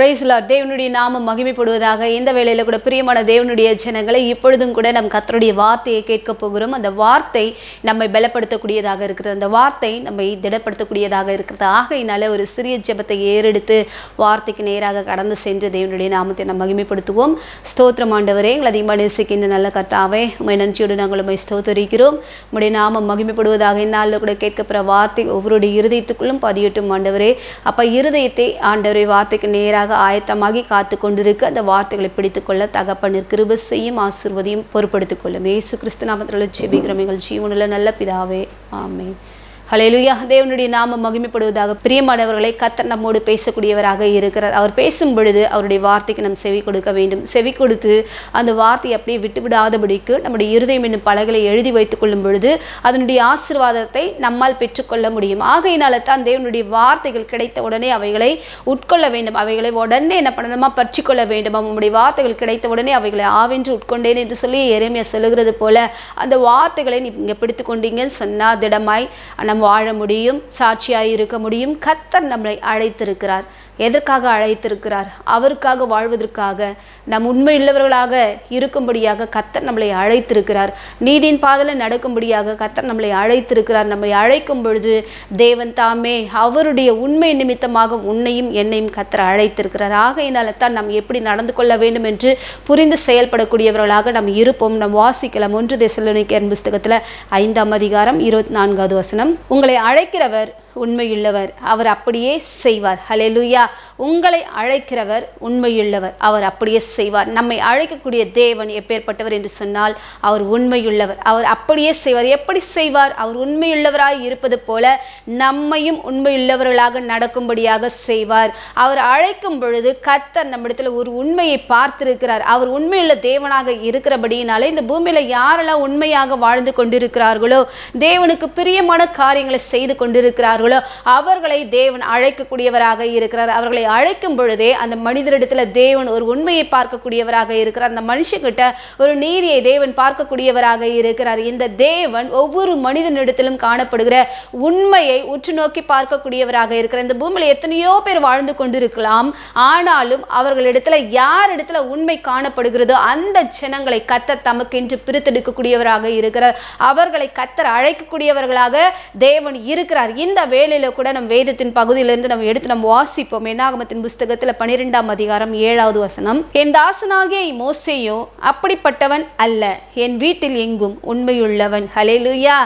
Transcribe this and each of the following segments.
Price Lord. தேவனுடைய நாமம் மகிமைப்படுவதாக. இந்த வேளையில கூட பிரியமான தேவனுடைய ஜனங்களை இப்பொழுதும் கூட நம் கர்த்தருடைய வார்த்தையை கேட்க போகிறோம். அந்த வார்த்தை நம்மை பலப்படுத்தக்கூடியதாக இருக்கிறது, அந்த வார்த்தை நம்மை திடப்படுத்தக்கூடியதாக இருக்கிறது. ஆகையினால ஒரு சிறிய ஜெபத்தை ஏறெடுத்து வார்த்தைக்கு நேராக கடந்து சென்று தேவனுடைய நாமத்தை நாம் மகிமைப்படுத்துவோம். ஸ்தோத்திரம் ஆண்டவரே, எங்களை அதிகமாக நேசிக்கின்ற நல்ல கர்த்தாவே, உம்மை நன்றியோடு நாங்கள் உம்மை ஸ்தோத்தரிக்கிறோம். உம்முடைய நாமம் மகிமைப்படுவதாக. இந்நாளில் கூட கேட்கப்படுற வார்த்தை ஒவ்வொருடைய இருதயத்துக்குள்ளும் பதியட்டும் ஆண்டவரே. அப்போ இருதயத்தை ஆண்டவரை வார்த்தைக்கு நேராக ஆயத்தமாகி காத்து கொண்டிருக்க அந்த வார்த்தைகளை பிடித்துக்கொள்ள தகப்பனின் கிருபை செய்யும் ஆசீர்வதியும் பொறுப்படுத்திக் கொள்ளும். இயேசு கிறிஸ்து நாமத்தில் ஜெபிக்கிறோம் எங்கள் ஜீவனுள்ள நல்ல பிதாவே, ஆமென். ஹல்லேலூயா. தேவனுடைய நாமம் மகிமைப்படுவதாக. பிரியமானவர்களை, கர்த்தர் நம்மோடு பேசக்கூடியவராக இருக்கிறார். அவர் பேசும் பொழுது அவருடைய வார்த்தைக்கு நாம் செவி கொடுக்க வேண்டும். செவி கொடுத்து அந்த வார்த்தையை அப்படியே விட்டுவிடாதபடிக்கு நம்முடைய இருதயம் என்னும் பலகைகளை எழுதி வைத்துக் கொள்ளும் பொழுது அதனுடைய ஆசீர்வாதத்தை நம்மால் பெற்றுக்கொள்ள முடியும். ஆகையினால தான் தேவனுடைய வார்த்தைகள் கிடைத்த உடனே அவைகளை உட்கொள்ள வேண்டும். அவைகளை உடனே என்ன பண்ணணுமா, பற்றிக்கொள்ள வேண்டும். நம்முடைய வார்த்தைகள் கிடைத்த உடனே அவைகளை ஆவென்று உட்கொண்டேன் என்று சொல்லி எரேமியா சொல்லுகிறது போல அந்த வார்த்தைகளை நீங்க பிடித்து கொண்டீங்கன்னு சொன்னா திடமாய் வாழ முடியும், சாட்சியாய் இருக்க முடியும். கர்த்தர் நம்மளை அழைத்திருக்கிறார். எதற்காக அழைத்திருக்கிறார்? அவருக்காக வாழ்வதற்காக, நம் உண்மையுள்ளவர்களாக இருக்கும்படியாக கர்த்தர் நம்மளை அழைத்திருக்கிறார். நீதியின் பாதையில் நடக்கும்படியாக கர்த்தர் நம்மளை அழைத்திருக்கிறார். நம்மை அழைக்கும் பொழுது தேவன் தாமே அவருடைய உண்மை நிமித்தமாக உன்னையும் என்னையும் கர்த்தர் அழைத்திருக்கிறார். ஆகையினால தான் நாம் எப்படி நடந்து கொள்ள வேண்டும் என்று புரிந்து செயல்படக்கூடியவர்களாக நாம் இருப்போம். நாம் வாசிக்கலாம் 1 தெசலோனிக்கேயர் புஸ்தகத்தில் 5ஆம் அதிகாரம் 24வது வசனம். உங்களை அழைக்கிறவர் உண்மையுள்ளவர், அவர் அப்படியே செய்வார். ஹல்லேலூயா. உங்களை அழைக்கிறவர் உண்மையுள்ளவர், அவர் அப்படியே செய்வார். நம்மை அழைக்கக்கூடிய தேவன் எப்பேற்பட்டவர் என்று சொன்னால் அவர் உண்மையுள்ளவர். அவர் அப்படியே செய்வார். எப்படி செய்வார்? அவர் உண்மையுள்ளவராய் இருப்பது போல நம்மையும் உண்மையுள்ளவர்களாக நடக்கும்படியாக செய்வார். அவர் அழைக்கும் பொழுது கர்த்தர் நம்மிடத்தில் ஒரு உண்மையை பார்த்திருக்கிறார். அவர் உண்மையுள்ள தேவனாக இருக்கிறபடியினாலே இந்த பூமியில யாரெல்லாம் உண்மையாக வாழ்ந்து கொண்டிருக்கிறார்களோ, தேவனுக்கு பிரியமான காரியங்களை செய்து கொண்டிருக்கிறார்கள், அவர்களை தேவன் அழைக்கக்கூடியவராக இருக்கிறார். அவர்களை அழைக்கும் பொழுதே அந்த மனிதரிடத்துல தேவன் ஒரு உண்மையை பார்க்கக்கூடியவராக இருக்கிறார். அந்த மனுஷங்கிட்ட ஒரு நீதியை தேவன் பார்க்கக்கூடியவராக இருக்கிறார். இந்த தேவன் ஒவ்வொரு மனிதனிடத்திலும் காணப்படுகிற உண்மையை உற்று நோக்கி பார்க்கக்கூடியவராக இருக்கிறார். இந்த பூமியில எத்தனையோ பேர் வாழ்ந்து கொண்டிருக்கலாம், ஆனாலும் அவர்களிடத்துல யார் இடத்துல உண்மை காணப்படுகிறதோ அந்த ஜனங்களை கர்த்தர் தமக்கென்று பிரித்தெடுக்கக்கூடியவராக இருக்கிறார். அவர்களை கர்த்தர் அழைக்கக்கூடியவர்களாக தேவன் இருக்கிறார். இந்த வேளையில கூட நம் வேதத்தின் பகுதியிலிருந்து நம்ம எடுத்து நம்ம வாசிப்போம். என்னாகமத்தின் புஸ்தகத்தில் 12ஆம் அதிகாரம் 7வது வசனம். என் தாசனாகிய மோசேயோ அப்படிப்பட்டவன் அல்ல, என் வீட்டில் எங்கும் உண்மையுள்ளவன். ஹல்லேலூயா.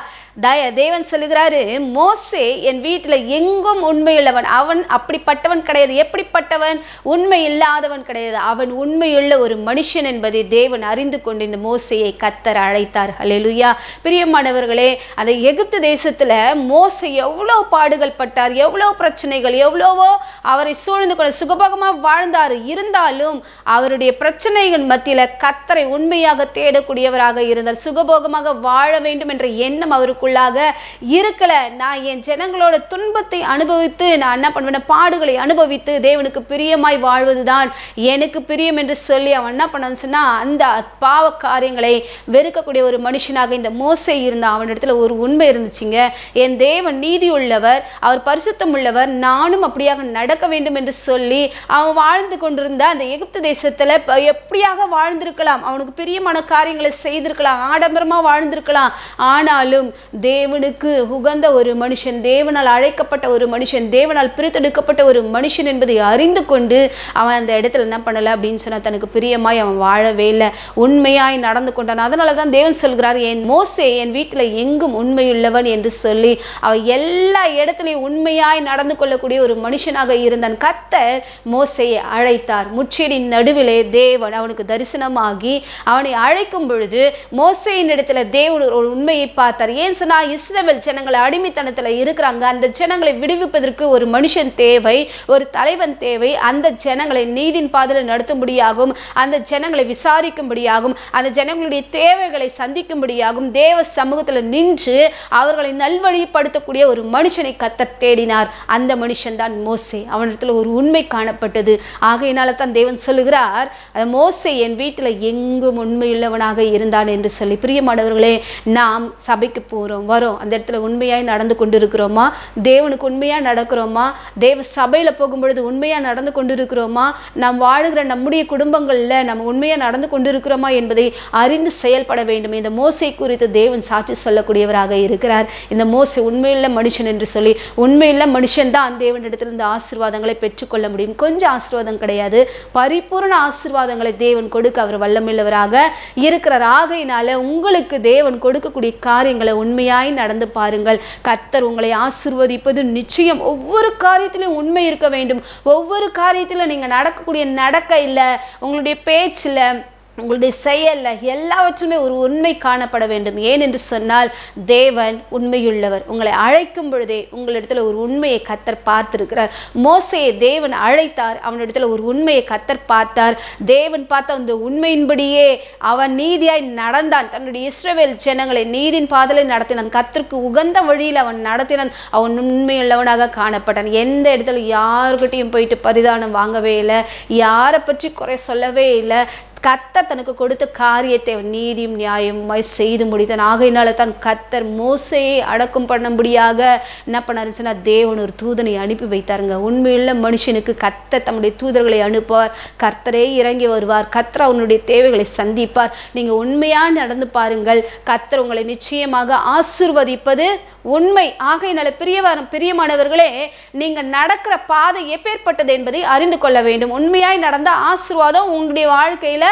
தேவன் சொல்லுகிறாரு, மோசே என் வீட்டில் எங்கும் உண்மையுள்ளவன். அவன் அப்படிப்பட்டவன் கிடையாது. எப்படிப்பட்டவன்? உண்மை இல்லாதவன் கிடையாது. அவன் உண்மையுள்ள ஒரு மனுஷன் என்பதை தேவன் அறிந்து கொண்டு இந்த மோசேயை கர்த்தர் அழைத்தார். ஹல்லேலூயா. பிரியமானவர்களே, அந்த எகிப்து தேசத்துல மோசே எவ்வளோ பாடுகள் பட்டார், எவ்வளோ பிரச்சனைகள், எவ்வளவோ அவரை சூழ்ந்து கொண்டு சுகபோகமாக வாழ்ந்தார். இருந்தாலும் அவருடைய பிரச்சனைகள் மத்தியில கர்த்தரை உண்மையாக தேடக்கூடியவராக இருந்தார். சுகபோகமாக வாழ வேண்டும் என்ற எண்ணம் அவருக்கு இருக்கல. நான் என் ஜனங்களோட துன்பத்தை அனுபவித்து நான் என்ன பண்ணுவேன், பாடுகளை அனுபவித்து தேவனுக்கு பிரியமாய் வாழ்வதுதான் எனக்கு பிரியம் என்று சொல்லி அவன் என்ன பண்ணான்னு சொன்னா அந்த பாவ காரியங்களை வெறுக்கக்கூடிய ஒரு மனுஷனாக இந்த மோசே இருந்தான். அவனிடத்துல ஒரு உண்மை இருந்துச்சுங்க. என் தேவன் நீதி உள்ளவர், அவர் பரிசுத்தம் உள்ளவர், நானும் அப்படியாக நடக்க வேண்டும் என்று சொல்லி அவன் வாழ்ந்து கொண்டிருந்த அந்த எகிப்து தேசத்துல எப்படியாக வாழ்ந்திருக்கலாம், அவனுக்கு பிரியமான காரியங்களை செய்திருக்கலாம், ஆடம்பரமா வாழ்ந்திருக்கலாம். ஆனாலும் தேவனுக்கு உகந்த ஒரு மனுஷன், தேவனால் அழைக்கப்பட்ட ஒரு மனுஷன், தேவனால் பிரித்தெடுக்கப்பட்ட ஒரு மனுஷன் என்பதை அறிந்து கொண்டு அவன் அந்த இடத்துல என்ன பண்ணல அப்படின்னு சொன்னா தனக்கு பிரியமாய் அவன் வாழவே இல்லை, உண்மையாய் நடந்து கொண்டான். அதனாலதான் தேவன் சொல்கிறார், என் மோசே என் வீட்டில் எங்கும் உண்மையுள்ளவன் என்று சொல்லி அவன் எல்லா இடத்துலையும் உண்மையாய் நடந்து கொள்ளக்கூடிய ஒரு மனுஷனாக இருந்தான். கர்த்தர் மோசேயை அழைத்தார். முச்செடியின் நடுவிலே தேவன் அவனுக்கு தரிசனமாகி அவனை அழைக்கும் பொழுது மோசேயின் இடத்துல தேவன் ஒரு உண்மையை பார்த்தார். ஏன் சொன்னா இஸ்ரவேல் ஜனங்கள் அடிமைத்தனத்துல இருக்கிறாங்க. அந்த ஜனங்களை விடுவிப்பதற்கு ஒரு மனுஷன் தேவை, ஒரு தலைவன் தேவை. அந்த ஜனங்களை நீதியின் பாதையில் நடத்தும்படியாகும், அந்த ஜனங்களை விசாரிக்கும்படியாகும், அந்த ஜனங்களுடைய தேவைகளை சந்திக்கும்படியாகும் தேவ சமூகத்துல நின்று அவர்களை நல்வழிப்படுத்தக்கூடிய ஒரு மனுஷனை கர்த்தர் தேடினார். அந்த மனுஷன் தான் மோசே. அவனிடத்துல ஒரு உண்மை காணப்பட்டது. ஆகையினால தான் தேவன் சொல்லுகிறார், மோசே என் வீட்டில் எங்கும் உண்மையுள்ளவனாக இருந்தான் என்று சொல்லி. பிரியமானவர்களே, நாம் சபைக்கு போறோம், வரோம், அந்த இடத்துல உண்மையாய் நடந்து கொண்டிருக்கிறோமா? தேவனுக்கு உண்மையாக நடக்கிறோமா? தேவ சபையில் போகும்பொழுது உண்மையாக நடந்து கொண்டிருக்கிறோமா? நாம் வாழுகிற நம்முடைய குடும்பங்களில் நம்ம உண்மையாக நடந்து கொண்டிருக்கிறோமா என்பதை அறிந்து செயல்பட வேண்டும். இந்த மோசே குறித்து தேவன் சாட்சி சொல்லக்கூடியவராக இருக்கிறார். இந்த மோசே உண்மையுள்ள மனுஷன் என்று சொல்லி, உண்மையுள்ள மனுஷன் தான் தேவனிடத்தில் இந்த ஆசீர்வாதங்களை பெற்றுக்கொள்ள முடியும். கொஞ்சம் ஆசீர்வாதம் கிடையாது, பரிபூர்ண ஆசீர்வாதங்களை தேவன் கொடுக்க அவர் வல்லமையுள்ளவராக இருக்கிறார். ஆகையினால உங்களுக்கு தேவன் கொடுக்கக்கூடிய காரியங்களை உண்மையாய் நடந்து பாருங்கள். கர்த்தர் உங்களை ஆசீர்வதிப்பது நிச்சயம். ஒவ்வொரு காரியத்திலும் உண்மை இருக்க வேண்டும். ஒவ்வொரு காரியத்திலும் நீங்க நடக்கக்கூடிய நடக்க இல்லை, உங்களுடைய பேச்சில், உங்களுடைய செயல்ல எல்லாவற்றுமே ஒரு உண்மை காணப்பட வேண்டும். ஏன் என்று சொன்னால் தேவன் உண்மையுள்ளவர். உங்களை அழைக்கும் பொழுதே உங்களிடத்துல ஒரு உண்மையை கர்த்தர் பார்த்திருக்கிறார். மோசேயை தேவன் அழைத்தார், அவனிடத்துல ஒரு உண்மையை கர்த்தர் பார்த்தார். தேவன் பார்த்த அந்த உண்மையின்படியே அவன் நீதியாய் நடந்தான். தன்னுடைய இஸ்ரவேல் ஜனங்களை நீதின் பாதையில் நடத்தினான். கர்த்தருக்கு உகந்த வழியில் அவன் நடத்தினான். அவன் உண்மையுள்ளவனாக காணப்பட்டான். எந்த இடத்துல யாருக்கிட்டையும் போயிட்டு பரிதானம் வாங்கவே இல்லை, யாரை பற்றி குறை சொல்லவே இல்லை. கர்த்தர் தனக்கு கொடுத்த காரியத்தை நீதியும் நியாயமாய் செய்து முடித்தான். ஆகையினால தான் கர்த்தர் மோசேயை அடக்கம் பண்ணும்படியாக என்ன பண்ணாருன்னு சொன்னா தேவன் ஒரு தூதனை அனுப்பி வைத்தாருங்க. உண்மையுள்ள மனுஷனுக்கு கர்த்தர் தம்முடைய தூதர்களை அனுப்புவார். கர்த்தரே இறங்கி வருவார். கர்த்தர் அவனுடைய தேவைகளை சந்திப்பார். நீங்க உண்மையா நடந்து பாருங்கள். கர்த்தர் உங்களை நிச்சயமாக ஆசீர்வதிப்பது உண்மை. ஆகையினால பிரியமானவர்களே, நீங்க நடக்கிற பாதை எப்பேற்பட்டது என்பதை அறிந்து கொள்ள வேண்டும். உண்மையாய் நடந்த ஆசீர்வாதம் உங்களுடைய வாழ்க்கையில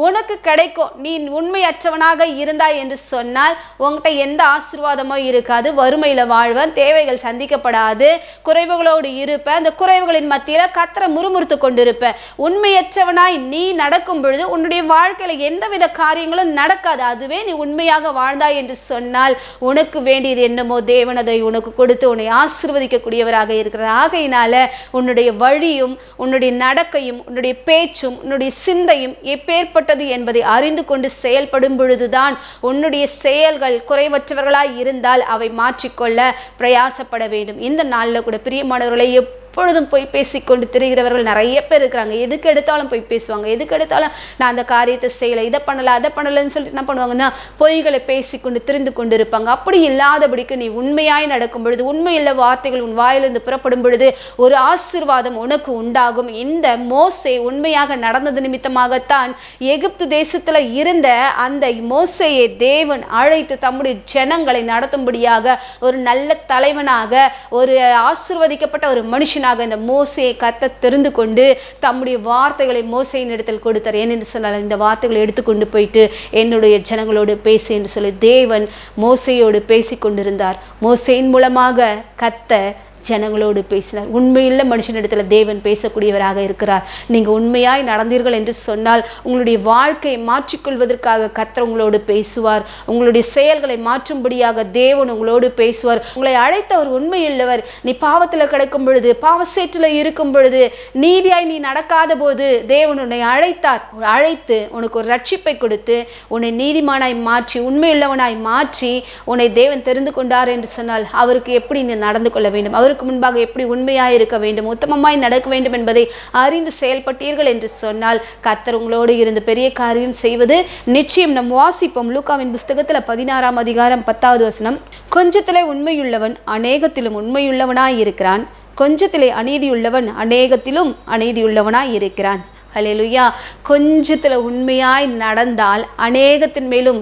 உனக்கு கிடைக்கும். நீ உண்மையற்றவனாக இருந்தாய் என்று சொன்னால் உங்ககிட்ட எந்த ஆசீர்வாதமோ இருக்காது. வறுமையில வாழ்வன், தேவைகள் சந்திக்கப்படாது, குறைவுகளோடு இருப்ப. அந்த குறைவுகளின் மத்தியில கர்த்தரை முறுமுறுத்து கொண்டிருப்ப. உண்மையற்றவனாய் நீ நடக்கும் பொழுது உன்னுடைய வாழ்க்கையில எந்தவித காரியங்களும் நடக்காது. அதுவே நீ உண்மையாக வாழ்ந்தாய் என்று சொன்னால் உனக்கு வேண்டியது என்னமோ தேவன் அதை உனக்கு கொடுத்து உன்னை ஆசீர்வதிக்கக்கூடியவராக இருக்கிறார். ஆகையினால உன்னுடைய வழியும், உன்னுடைய நடக்கையும், உன்னுடைய பேச்சும், உன்னுடைய சிந்தையும் எப்பேற்பட்டது என்பதை அறிந்து கொண்டு செயல்படும் பொழுதுதான் உன்னுடைய செயல்கள் குறைவற்றவர்களாய் இருந்தால் அவை மாற்றிக்கொள்ள பிரயாசப்பட வேண்டும். இந்த நாளில் கூட பிரியமானவர்களை எப்பொழுதும் போய் பேசிக்கொண்டு திரிகிறவர்கள் நிறைய பேர் இருக்கிறாங்க. எதுக்கு எடுத்தாலும் போய் பேசுவாங்க. எதுக்கு எடுத்தாலும் நான் அந்த காரியத்தை செய்யலை, இதை பண்ணலை, அதை பண்ணலைன்னு சொல்லிட்டு என்ன பண்ணுவாங்கன்னா பொய்களை பேசிக்கொண்டு திரிந்து கொண்டு இருப்பாங்க. அப்படி இல்லாதபடிக்கு நீ உண்மையாய் நடக்கும் பொழுது, உண்மையுள்ள வார்த்தைகள் உன் வாயிலிருந்து புறப்படும் பொழுது ஒரு ஆசீர்வாதம் உனக்கு உண்டாகும். இந்த மோசே உண்மையாக நடந்தது நிமித்தமாகத்தான் எகிப்து தேசத்துல இருந்த அந்த மோசேயை தேவன் அழைத்து தம்முடைய ஜனங்களை நடத்தும்படியாக ஒரு நல்ல தலைவனாக, ஒரு ஆசீர்வதிக்கப்பட்ட ஒரு மனுஷனாக இந்த மோசேயை கர்த்தர் தெரிந்து கொண்டு தம்முடைய வார்த்தைகளை மோசேயின் இடத்தில் கொடுத்தார். ஏனென்று சொன்னால் இந்த வார்த்தைகளை எடுத்துக்கொண்டு போயிட்டு என்னுடைய ஜனங்களோடு பேசு என்று சொல்லி தேவன் மோசேயோடு பேசி கொண்டிருந்தார். மோசேயின் மூலமாக கர்த்தர் ஜனங்களோடு பேசினார். உண்மையுள்ள மனுஷனிடத்துல தேவன் பேசக்கூடியவராக இருக்கிறார். நீங்க உண்மையாய் நடந்தீர்கள் என்று சொன்னால் உங்களுடைய வாழ்க்கையை மாற்றிக்கொள்வதற்காக கர்த்தர் உங்களோடு பேசுவார். உங்களுடைய செயல்களை மாற்றும்படியாக தேவன் உங்களோடு பேசுவார். உங்களை அழைத்த ஒரு உண்மையுள்ளவர். நீ பாவத்தில் கிடக்கும் பொழுது, பாவசேற்றில் இருக்கும் பொழுது, நீதியாய் நீ நடக்காத போது தேவன் உன்னை அழைத்தார். அழைத்து உனக்கு ஒரு ரட்சிப்பை கொடுத்து உன்னை நீதிமானாய் மாற்றி, உண்மையுள்ளவனாய் மாற்றி உன்னை தேவன் தெரிந்து கொண்டார் என்று சொன்னால் அவருக்கு எப்படி நீ நடந்து கொள்ள வேண்டும், அவருக்கு முன்பாக எப்படி உண்மையாய் இருக்க வேண்டும், உத்தமமாய் நடக்க வேண்டும் என்பதை அறிந்து செயல்பட்டீர்கள் என்று சொன்னால் கர்த்தர் உங்களோடு இருந்து பெரிய காரியம் செய்வது நிச்சயம். நம் வாசிப்போம் லூக்காவின் புஸ்தகத்துல 16ஆம் அதிகாரம் 10வது வசனம். கொஞ்சத்திலே உண்மையுள்ளவன் அநேகத்திலும் உண்மையுள்ளவனாய் இருக்கிறான், கொஞ்சத்திலே அநீதியுள்ளவன் அநேகத்திலும் அநீதியுள்ளவனாய் இருக்கிறான். ஹல்லேலூயா. கொஞ்சத்தில் உண்மையாய் நடந்தால் அநேகத்தின் மேலும்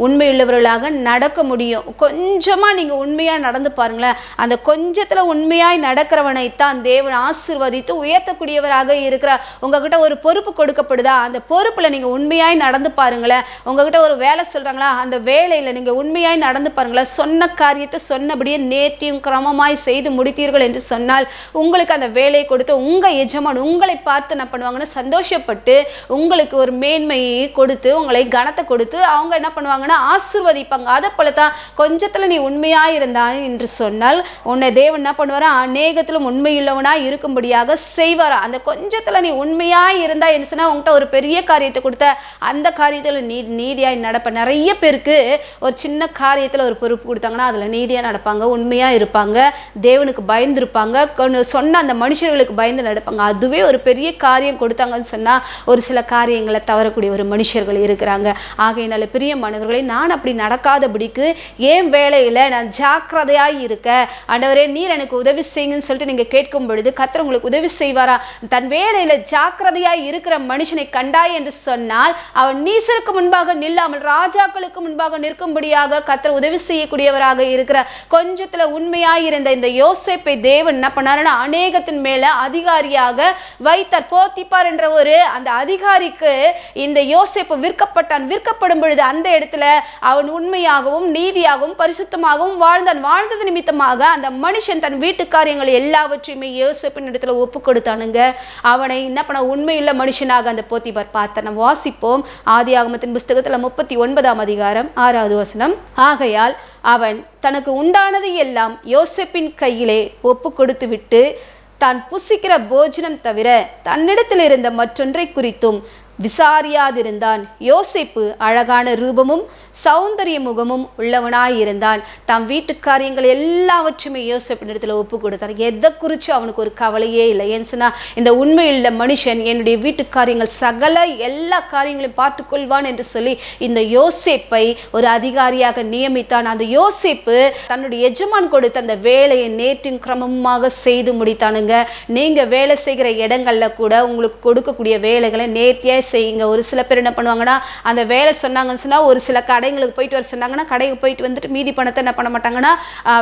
உண்மையுள்ளவர்களாக நடக்க முடியும். கொஞ்சமாக நீங்கள் உண்மையாக நடந்து பாருங்களேன். அந்த கொஞ்சத்தில் உண்மையாய் நடக்கிறவனைத்தான் தேவன் ஆசீர்வதித்து உயர்த்தக்கூடியவராக இருக்கிறார். உங்ககிட்ட ஒரு பொறுப்பு கொடுக்கப்படுதா, அந்த பொறுப்பில் நீங்கள் உண்மையாய் நடந்து பாருங்களேன். உங்ககிட்ட ஒரு வேலை சொல்கிறாங்களா, அந்த வேலையில் நீங்கள் உண்மையாய் நடந்து பாருங்களேன். சொன்ன காரியத்தை சொன்னபடியே நேர்த்தியும் கிரமமாய் செய்து முடித்தீர்கள் என்று சொன்னால் உங்களுக்கு அந்த வேலையை கொடுத்து உங்கள் எஜமான் உங்களை பார்த்து என்ன பண்ணுவாங்கன்னா சந்தோஷப்பட்டு உங்களுக்கு ஒரு மேன்மையை கொடுத்து, உங்களை கனத்தை கொடுத்து அவங்க என்ன பண்ணுவாங்கன்னா ஆசீர்வதிப்பாங்க. அதை போல தான் கொஞ்சத்தில் நீ உண்மையாக இருந்தாய் என்று சொன்னால் உன்னை தேவன் என்ன பண்ணுவாரா, அநேகத்திலும் உண்மையுள்ளவனாக இருக்கும்படியாக செய்வாரா. அந்த கொஞ்சத்தில் நீ உண்மையாக இருந்தா என்று சொன்னால் உங்கள்கிட்ட ஒரு பெரிய காரியத்தை கொடுத்த அந்த காரியத்தில் நீதியாய் நடப்ப. நிறைய பேருக்கு ஒரு சின்ன காரியத்தில் ஒரு பொறுப்பு கொடுத்தாங்கன்னா அதில் நீதியாக நடப்பாங்க, உண்மையாக இருப்பாங்க, தேவனுக்கு பயந்துருப்பாங்க, சொன்ன அந்த மனுஷர்களுக்கு பயந்து நடப்பாங்க. அதுவே ஒரு பெரிய காரியம் கொடுத்தாங்க செய்வாங்கன்னு சொன்னா ஒரு சில காரியங்களை தவறக்கூடிய ஒரு மனுஷர்கள் இருக்கிறாங்க. ஆகையினால பிரியமானவர்களே, நான் அப்படி நடக்காதபடிக்கு ஏன் வேலையில நான் ஜாக்கிரதையாய் இருக்க ஆண்டவரே நீர் எனக்கு உதவி செய்யுங்கன்னு சொல்லிட்டு நீங்க கேட்கும் பொழுது கர்த்தர் உங்களுக்கு உதவி செய்வாரா? தன் வேலையில ஜாக்கிரதையாய் இருக்கிற மனுஷனை கண்டாய் என்று சொன்னால் அவன் நீசருக்கு முன்பாக நில்லாமல் ராஜாக்களுக்கு முன்பாக நிற்கும்படியாக கர்த்தர் உதவி செய்யக்கூடியவராக இருக்கிற. கொஞ்சத்துல உண்மையாய் இருந்த இந்த யோசேப்பை தேவன் என்ன பண்ணாருன்னா அநேகத்தின் மேல அதிகாரியாக வைத்தார். போத்திபார் என்ற ஒரு அந்த அதிகாரிக்கு இந்த யோசேப்பு விற்கப்பட்டான். விற்கப்படும் பொழுது அந்த இடத்துல அவன் உண்மையாகவும் நீதியாகவும் பரிசுத்தமாகவும் வாழ்ந்தான். வாழ்ந்தது நிமித்தமாக அந்த மனுஷன் தன் வீட்டு காரியங்கள் எல்லாவற்றையுமே யோசேப்பின் இடத்துல ஒப்பு கொடுத்தானுங்க. அவனை என்ன பண்ண உண்மையுள்ள மனுஷனாக அந்த போத்திபார் பார்த்தான். நம்ம வாசிப்போம் ஆதியாகமத்தின் புஸ்தகத்துல 39ஆம் அதிகாரம் 6வது வசனம். ஆகையால் அவன் தனக்கு உண்டானது எல்லாம் யோசேப்பின் கையிலே ஒப்பு கொடுத்து விட்டு தான் புசிக்கிற போஜனம் தவிர தன்னிடத்தில் இருந்த மற்றொன்றை குறித்தும் விசாரியாதிருந்தான். யோசேப்பு அழகான ரூபமும் சௌந்தரிய முகமும் உள்ளவனாயிருந்தான். தம் வீட்டு காரியங்கள் எல்லாவற்றையுமே யோசேப்பின் இடத்துல ஒப்பு கொடுத்தான். எதை குறித்து அவனுக்கு ஒரு கவலையே இல்லை. ஏன்னு சொன்னா இந்த உண்மையுள்ள மனுஷன் என்னுடைய வீட்டு காரியங்கள் சகல எல்லா காரியங்களையும் பார்த்து கொள்வான் என்று சொல்லி இந்த யோசேப்பை ஒரு அதிகாரியாக நியமித்தான். அந்த யோசேப்பு தன்னுடைய எஜமான் கொடுத்த அந்த வேலையை நேற்றின் கிரமமாக செய்து முடித்தானுங்க. நீங்க வேலை செய்கிற இடங்கள்ல கூட உங்களுக்கு கொடுக்கக்கூடிய வேலைகளை நேர்த்தியா செய்யுங்க. ஒரு சில பேர் என்ன பண்ணுவாங்கன்னா அந்த வேலை சொன்னாங்கன்னு சொன்னா ஒரு சில கடைங்களுக்கு போயிட்டு வர சொன்னாங்கன்னா கடைக்கு போயிட்டு வந்துட்டு மீதி பணத்தை என்ன பண்ண மாட்டாங்கன்னா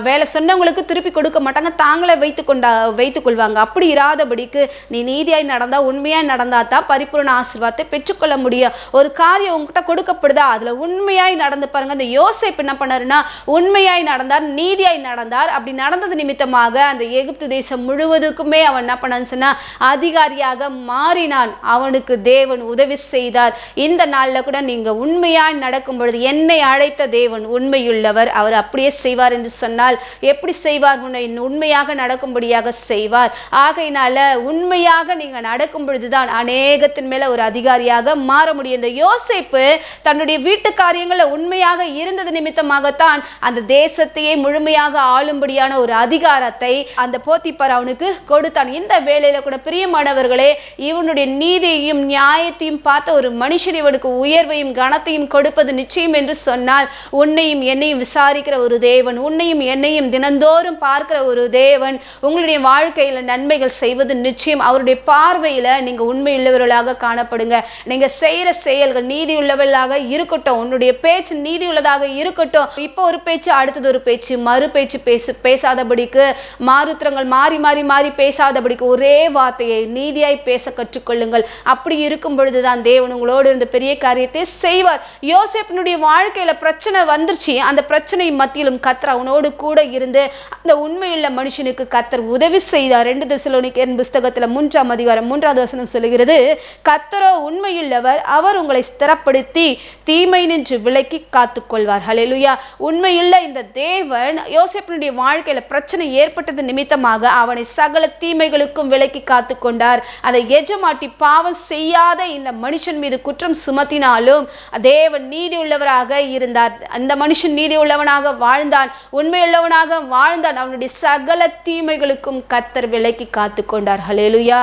வேலை சொன்னவங்களுக்கு திருப்பி கொடுக்க மாட்டாங்க, தாங்களே வைத்துக் கொள்வாங்க. அப்படி இராதபடிக்கு நீ நீதியாய் நடந்தா உண்மையாய் நடந்தா தான் பரிபூர்ண ஆசீர்வாதத்தை பெற்றுக்கொள்ள முடியும். ஒரு காரியம் உங்ககிட்ட கொடுக்கப்படுதா அதுல உண்மையாய் நடந்து பாருங்க. அந்த யோசேப்பு என்ன பண்ணாருன்னா உண்மையாய் நடந்தார், நீதியாய் நடந்தார். அப்படி நடந்தது நிமித்தமாக அந்த எகிப்து தேசம் முழுவதுக்குமே அவன் என்ன பண்ணான்னு சொன்னா அதிகாரியாக மாறினான். அவனுக்கு தேவன் உதவி செய்தார். இந்த நாள்ல கூட நீங்க உண்மையாய் நடக்கும் பொழுது என்னை அழைத்த தேவன் உண்மையுள்ளவர், அவர் அப்படியே செய்வார் என்று சொன்னால் எப்படி செய்வார்? உண்மையாக நடக்கும்படியாக செய்வார். ஆகையினால உண்மையாக நீங்க நடக்கும் பொழுதுதான் அநேகத்தின் மேல ஒரு அதிகாரியாக மாற முடியும். இந்த யோசேப்பு தன்னுடைய வீட்டு காரியங்கள்ல உண்மையாக இருந்தது நிமித்தமாகத்தான் அந்த தேசத்தையே முழுமையாக ஆளும்படியான ஒரு அதிகாரத்தை அந்த போத்திபார் அவனுக்கு கொடுத்தான். இந்த வேளையில கூட பிரியமானவர்களே, இவனுடைய நீதியையும் நியாயத்தையும் பார்த்த ஒரு மனுஷன் இவனுக்கு உயர்வையும் கனத்தையும் கொடுப்பது நிச்சயம் என்று சொன்னால் உன்னையும் என்னையும் விசாரிக்கிற ஒரு தேவன், உன்னையும் என்னையும் தினந்தோறும் பார்க்கிற ஒரு தேவன் உங்களுடைய வாழ்க்கையில நன்மைகள் செய்வது நிச்சயம். அவருடைய பார்வையில நீங்க உண்மையுள்ளவர்களாக காணப்படுங்க. நீங்க செய்யற செயல்கள் நீதி உள்ளவர்களாக இருக்கட்டும், உன்னுடைய பேச்சு நீதி உள்ளதாக இருக்கட்டும். இப்போ ஒரு பேச்சு அடுத்தது ஒரு பேச்சு மறு பேச்சு பேசாதபடிக்கு மாறுத்திரங்கள் மாறி மாறி மாறி பேசாதபடிக்கு ஒரே வார்த்தையை நீதியாய் பேச கற்றுக்கொள்ளுங்கள். அப்படி இருக்கும் பொழுதுதான் தேவன் உங்களோடு இருந்த பெரிய காரியத்தை செய்வார். யோசேப்பினுடைய வாழ்க்கையில பிரச்சனை வந்துருச்சு. அந்த பிரச்சனை மத்தியிலும் கர்த்தர் அவனோடு கூட இருந்து அந்த உண்மையுள்ள மனுஷனுக்கு கர்த்தர் உதவி செய்தார். 2 தெசலோனிக்கேயர் புஸ்தகத்துல 3ஆம் அதிகாரம் 3வது வசனம் சொல்லுகிறது, கர்த்தரோ உண்மையுள்ளவர், அவர் உங்களை ஸ்திரப்படுத்தி தீமை நின்று விலக்கி காத்துக்கொள்வார். ஹல்லேலூயா. உண்மையுள்ள இந்த தேவன் யோசேப்பினுடைய வாழ்க்கையில பிரச்சனை ஏற்பட்டது நிமித்தமாக அவனை சகல தீமைகளுக்கும் விலக்கி காத்து கொண்டார். அதை எஜமாட்டி பாவம் செய்யாத இந்த மனுஷன் மீது குற்றம் சுமத்தினாலும் தேவன் நீதி உள்ளவராக இருந்தார். அந்த மனுஷன் நீதி உள்ளவனாக வாழ்ந்தான், உண்மையுள்ளவனாக வாழ்ந்தான். அவனுடைய சகல தீமைகளுக்கும் கர்த்தர் விலக்கி காத்து கொண்டார். ஹல்லேலூயா.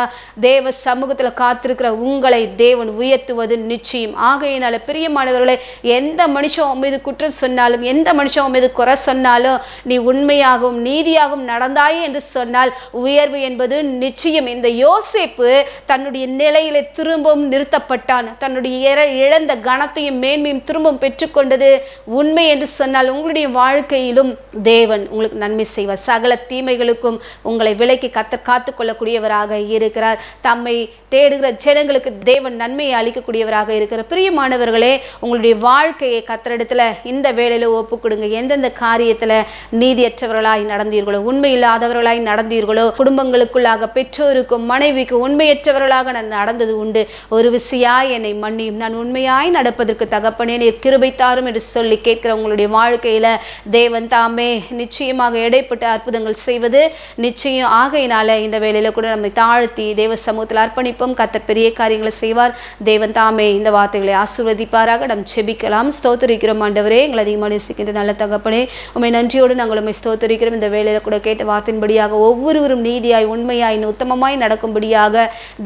தேவ சமூகத்தில் காத்திருக்கிற உங்களை தேவன் உயர்த்துவது நிச்சயம். ஆகையினால பிரியமானவர்களே, எந்த மனுஷன் மீது குற்றம் சொன்னாலும் எந்த மனுஷன் மீது குறை சொன்னாலும் நீ உண்மையாகவும் நீதியாகவும் நடந்தாயே என்று சொன்னால் உயர்வு என்பது நிச்சயம். இந்த யோசேப்பு தன்னுடைய நிலையிலே திரும்பவும் நிறுத்தப்பட்டான். தன்னுடைய இழந்த கனத்தையும் மேன்மையும் திரும்பவும் பெற்றுக்கொண்டது உண்மை என்று சொன்னால் உங்களுடைய வாழ்க்கையிலும் தேவன் உங்களுக்கு நன்மை செய்வார். சகல தீமைகளுக்கும் உங்களை விலக்கி காத்து கொள்ளக்கூடியவராக இருக்கிறார். தம்மை தேடுகிற ஜனங்களுக்கு தேவன் நன்மையை அளிக்கக்கூடியவராக இருக்கிறார். பிரியமானவர்களே, உங்களுடைய வாழ்க்கையை கர்த்தரிடத்துல இந்த வேளையில ஒப்பு கொடுங்க. எந்தெந்த காரியத்துல நீதியற்றவர்களாய் நடந்தீர்களோ, உண்மை இல்லாதவர்களாய் நடந்தீர்களோ, குடும்பங்களுக்குள்ளாக பெற்றோருக்கும் மனைவிக்கும் உண்மையற்றவர்களாக நான் நடந்தது உண்டு. ஒரு தீர்க்கதரிசியாய் என்னை மன்னியும், நான் உண்மையாய் நடப்பதற்கு தகப்பனே நீர் கிருபை தாரும் என்று சொல்லி கேட்கிறவங்களுடைய வாழ்க்கையில தேவன் தாமே நிச்சயமாக இடைப்பட்ட அற்புதங்கள் செய்வது நிச்சயம். ஆகையினால இந்த வேளையில கூட நம்மை தாழ்த்தி தேவ சமூகத்தில் அர்ப்பணிப்போம். கர்த்தர் பெரிய காரியங்களை செய்வார். தேவன் தாமே இந்த வார்த்தைகளை ஆசீர்வதிப்பாராக. நாம் செபிக்கலாம். ஸ்தோத்திரிக்கிறோம் ஆண்டவரே, எங்களை அதிகமாக நேசிக்கின்ற நல்ல தகப்பனே, உம்மை நன்றியோடு நாங்கள் உம்மை ஸ்தோத்திரிக்கிறோம். இந்த வேளையில கூட கேட்ட வார்த்தையின்படியாக ஒவ்வொருவரும் நீதியாய் உண்மையாய் உத்தமமாய் நடக்கும்படியாக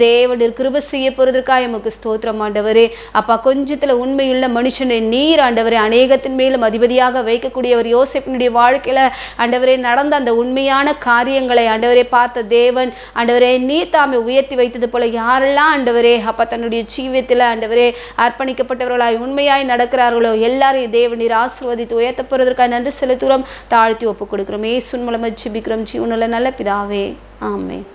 தேவன் கிருபை செய்ய போறதற்காக எமக்கு ஸ்தோத்திரம் ஆண்டவரே. அப்பா, கொஞ்சத்துல உண்மையுள்ள மனுஷனை நீர் ஆண்டவரே அநேகத்தின் மேலும் அதிபதியாக வைக்கக்கூடியவர். யோசேப்பினுடைய வாழ்க்கையில ஆண்டவரே நடந்த அந்த உண்மையான காரியங்களை ஆண்டவரே பார்த்த தேவன் ஆண்டவரே நீர் தாமே உயர்த்தி வைத்தது போல யாரெல்லாம் ஆண்டவரே அப்பா தன்னுடைய ஜீவியத்தில் ஆண்டவரே அர்ப்பணிக்கப்பட்டவர்களாய் உண்மையாய் நடக்கிறார்களோ எல்லாரையும் தேவன் நீர் ஆசீர்வதித்து உயர்த்த போறதற்காக நன்றி செலுத்துகிறோம். தாழ்த்தி ஒப்புக் கொடுக்கிறோம். இயேசுவின் மூலமாக ஜெபிக்கிறோம் ஜீவனுள்ள நல்ல பிதாவே, ஆமென்.